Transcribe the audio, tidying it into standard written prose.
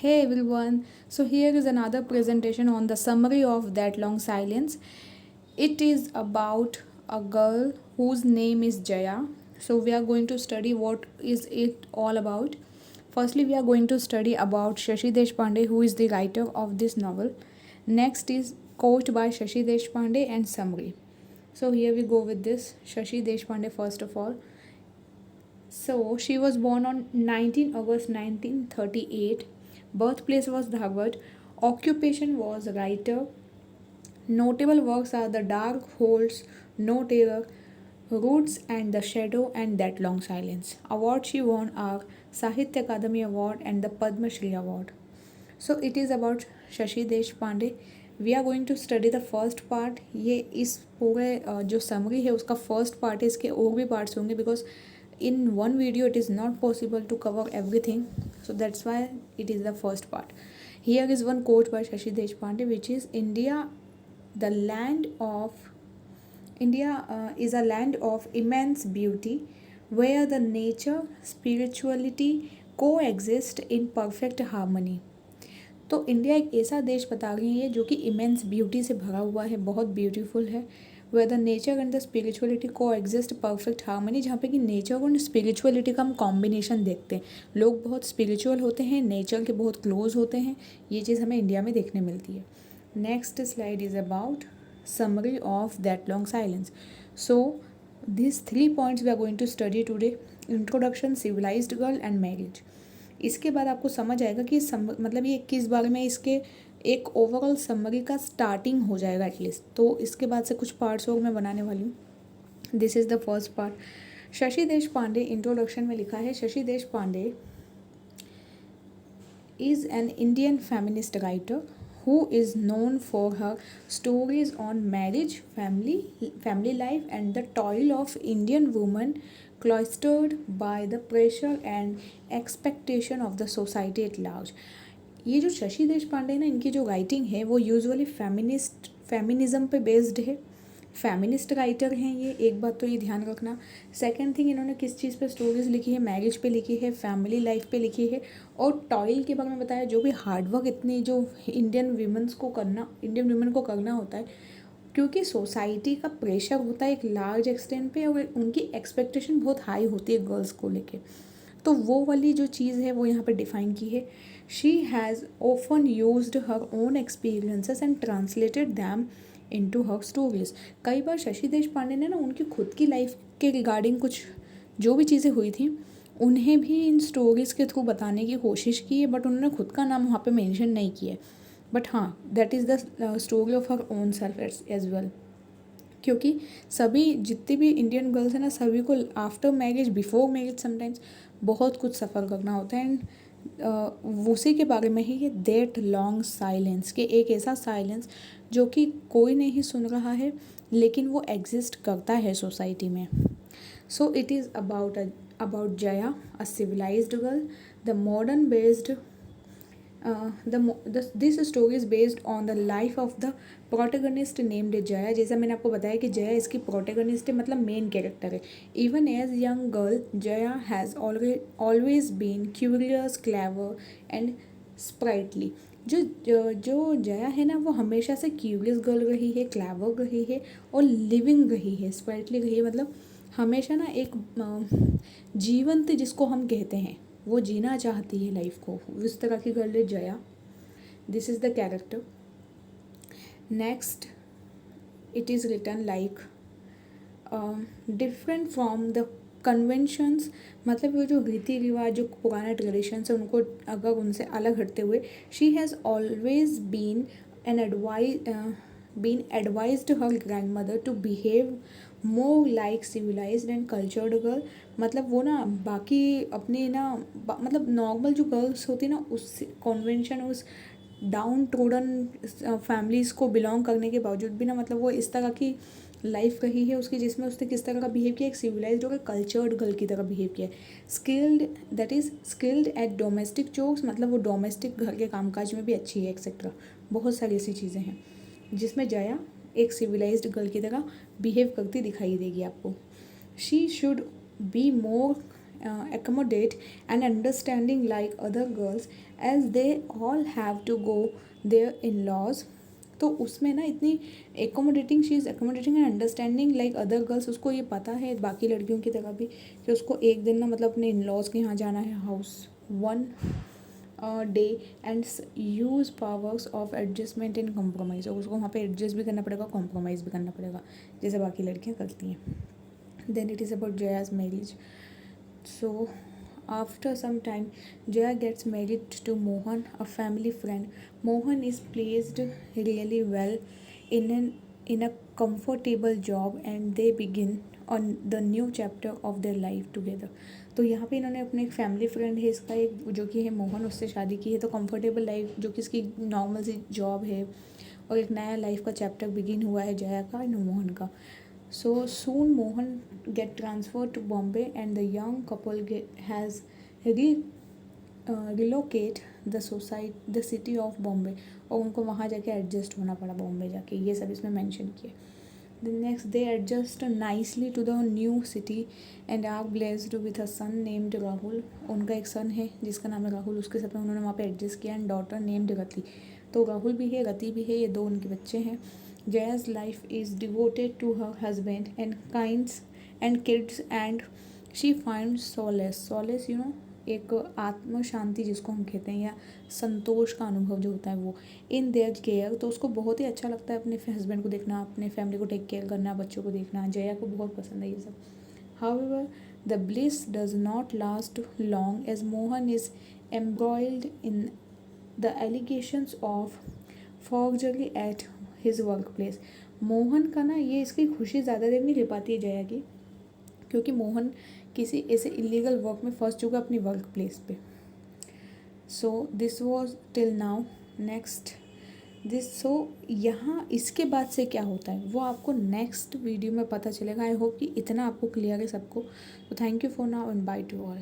Hey everyone, so here is another presentation on the summary of That Long Silence. It is about a girl whose name is Jaya. So we are going to study what is it all about. Firstly, we are going to study about Shashi Deshpande, who is the writer of this novel. Next is quote by Shashi Deshpande and summary. So here we go with this. Shashi Deshpande first of all. So she was born on 19 August 1938. Birthplace was Dharwad. Occupation was writer. Notable works are The Dark Holds No Terror, Roots and the Shadow, and That Long Silence. Awards she won are Sahitya Akademi Award and the Padma Shri Award. So it is about Shashi Deshpande. We are going to study the first part. ये इस पूरे जो summary है उसका first part है. इसके और भी पार्ट्स होंगे because in one video it is not possible to cover everything, so that's why it is the first part. Here is one quote by Shashi Deshpande, which is the land of India is a land of immense beauty where the nature spirituality coexist in perfect harmony. तो India एक ऐसा देश बता रही है जो कि immense beauty से भरा हुआ है, बहुत ब्यूटीफुल है. Where the nature and the spirituality coexist perfect harmony, जहाँ पे कि नेचर और स्पिरिचुअलिटी का हम कॉम्बिनेशन देखते हैं. लोग बहुत स्पिरिचुअल होते हैं, नेचर के बहुत क्लोज होते हैं. ये चीज़ हमें इंडिया में देखने मिलती है. Next slide is about summary of that long silence. So this 3 points we are going to study today. Introduction, civilized girl and marriage. इसके बाद आपको समझ आएगा कि मतलब ये किस बारे में, इसके एक ओवरऑल समरी का स्टार्टिंग हो जाएगा एटलीस्ट. तो इसके बाद से कुछ पार्ट्स और मैं बनाने वाली हूँ. This is the first part. Shashi देश पांडे, इंट्रोडक्शन में लिखा है, शशि देश Pandey is an Indian feminist writer who is known for her stories on marriage, family life, and the toil of Indian women cloistered by the pressure and expectation of the society at large. ये जो शशि देश पांडे ना, इनकी जो writing है वो usually feminism पे based है. फेमिनिस्ट राइटर हैं ये, एक बात तो ये ध्यान रखना. सेकंड थिंग, इन्होंने किस चीज़ पे स्टोरीज लिखी है, मैरिज पे लिखी है, फैमिली लाइफ पे लिखी है, और टॉयल के बारे में बताया. जो भी हार्डवर्क इतनी जो इंडियन वीमेन को करना होता है, क्योंकि सोसाइटी का प्रेशर होता है एक लार्ज एक्सटेंट पे, और उनकी एक्सपेक्टेशन बहुत हाई होती है गर्ल्स को लेके. तो वो वाली जो चीज़ है वो यहाँ पे डिफ़ाइन की है. She has often used her own experiences and translated them into her stories. कई बार शशि देश पांडे ने ना उनकी खुद की लाइफ के रिगार्डिंग कुछ जो भी चीज़ें हुई थी उन्हें भी इन स्टोरीज़ के थ्रू बताने की कोशिश की है, बट उन्होंने खुद का नाम वहाँ पे मेंशन नहीं किया है. बट हाँ, that is the story of her own self as well. क्योंकि सभी जितनी भी इंडियन गर्ल्स हैं ना, सभी को after marriage, before marriage sometimes बहुत कुछ सफ़र करना होता है. एंड उसी के बारे में ही ये दैट लॉन्ग साइलेंस, के एक ऐसा साइलेंस जो कि कोई नहीं सुन रहा है लेकिन वो एग्जिस्ट करता है सोसाइटी में. So it is about Jaya, a civilized girl. The modern based this story is based on the life of the protagonist named Jaya. जैसा मैंने आपको बताया कि जया इसकी प्रोटेगनिस्ट है, मतलब मेन कैरेक्टर है. Even as young girl Jaya has always been curious, clever and sprightly. जो जया है ना, वो हमेशा से क्यूरियस गर्ल रही है, क्लेवर रही है और लिविंग रही है, स्प्राइटली रही है. मतलब हमेशा ना एक जीवंत जिसको हम कहते हैं, वो जीना चाहती है लाइफ को, उस तरह की गर्ल है Jaya. This is the character. Next, it is written like different from the conventions. मतलब वो जो रीति रिवाज, जो पुराने ट्रेडिशंस है, उनको अगर उनसे अलग हटते हुए, she has always been advised her grand mother to behave more like civilized and cultured girl. मतलब वो ना बाकी अपने ना मतलब नॉर्मल जो गर्ल्स होती है ना, उस कॉन्वेंशन, उस डाउन ट्रोडन फैमिलीज़ को बिलोंग करने के बावजूद भी ना, मतलब वो इस तरह की लाइफ रही है उसकी, जिसमें उसने किस तरह का बिहेव किया, एक सिविलाइज्ड होकर कल्चर्ड गर्ल की तरह बिहेव किया है. स्किल्ड एट डोमेस्टिक चोर्स, मतलब वो डोमेस्टिक घर के कामकाज में भी अच्छी है, एक्सेट्रा. बहुत सारी ऐसी चीज़ें हैं जिसमें जया एक सिविलाइज्ड गर्ल की तरह बिहेव करती दिखाई देगी आपको. She should be more accommodate and understanding like other girls as they all have to go their in-laws. तो उसमें ना इतनी accommodating, she is accommodating and understanding like other girls, उसको ये पता है बाकी लड़कियों की तरह भी कि उसको एक दिन ना मतलब अपने इन लॉज के यहाँ जाना है house one day and use powers of adjustment and compromise, और उसको वहाँ पे एडजस्ट भी करना पड़ेगा, कॉम्प्रोमाइज़ भी करना पड़ेगा जैसे बाकी लड़कियाँ करती हैं. Then it is about Jaya's marriage. So after some time, Jaya gets married to Mohan, a family friend. Mohan is placed really well in a comfortable job and they begin on the new chapter of their life together. तो यहाँ पे इन्होंने अपने एक family friend है इसका एक जो कि है मोहन, उससे शादी की है. तो कंफर्टेबल लाइफ जो कि इसकी नॉर्मल सी जॉब है और एक नया लाइफ का चैप्टर बिगिन हुआ है जया का एंड मोहन का. So soon Mohan get transferred to Bombay and the young couple has relocate the city of Bombay, और उनको वहाँ जाके एडजस्ट होना पड़ा बॉम्बे जाके, ये सब इसमें मेंशन किए. The next they adjust nicely to the new city and are blessed with a son named Rahul. उनका एक सन है जिसका नाम है राहुल, उसके साथ में उन्होंने वहाँ पे एडजस्ट किया एंड डॉटर नेम्ड रति. तो राहुल भी है, रति भी है, ये दो उनके बच्चे हैं. Jaya's life is devoted to her husband and kids and she finds solace एक आत्म शांति जिसको हम कहते हैं या संतोष का अनुभव जो होता है वो इन देयर केयर. तो उसको बहुत ही अच्छा लगता है अपने हस्बैंड को देखना, अपने फैमिली को टेक केयर करना, बच्चों को देखना. जया को बहुत पसंद है ये सब. However the bliss does not last long as Mohan is embroiled in the allegations of forgery at his work place. Mohan का ना ये इसकी खुशी ज़्यादा देर नहीं ले पाती है जया की, क्योंकि मोहन किसी ऐसे इलीगल वर्क में फंस चुका अपनी वर्क प्लेस पे. So this was till now. Next so यहाँ इसके बाद से क्या होता है वो आपको नेक्स्ट वीडियो में पता चलेगा. आई होप कि इतना आपको क्लियर है सबको. तो thank you for now and by two all.